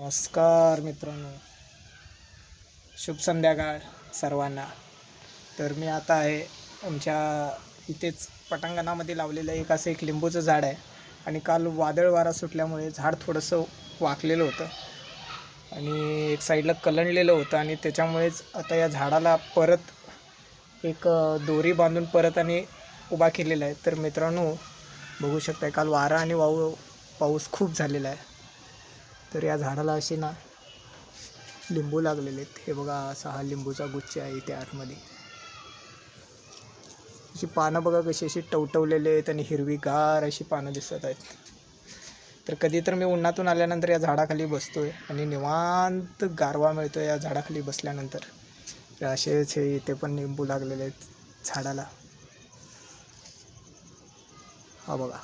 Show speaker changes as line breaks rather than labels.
नमस्कार मित्रांनो, शुभ संध्याकाळ सर्वांना. तर मी आता आहे आमच्या इथेच पटांगणामध्ये लावलेलं एक लिंबूचं झाड आहे. आणि काल वादळ वारा सुटल्यामुळे झाड थोडंसं वाकलेलं होतं आणि एक साईडला कलंडलेलं होतं आणि त्याच्यामुळेच आता या झाडाला परत एक दोरी बांधून परत आणि उभा केलेला आहे. तर मित्रांनो बघू शकताय, काल वारा आणि पाऊस खूप झालेला आहे. तर या झाडाला असे ना लिंबू लागलेले आहेत. हे बघा, असा हा लिंबूचा गुच्छ आहे इथे आतमध्ये. अशी पानं बघा कशी अशी टवटवलेले आहेत आणि हिरवीगार अशी पानं दिसत आहेत. तर कधी तर मी उन्हातून आल्यानंतर या झाडाखाली बसतोय आणि निवांत गारवा मिळतो या झाडाखाली बसल्यानंतर. तर असेच हे इथे पण लिंबू लागलेले आहेत झाडाला. हा बघा.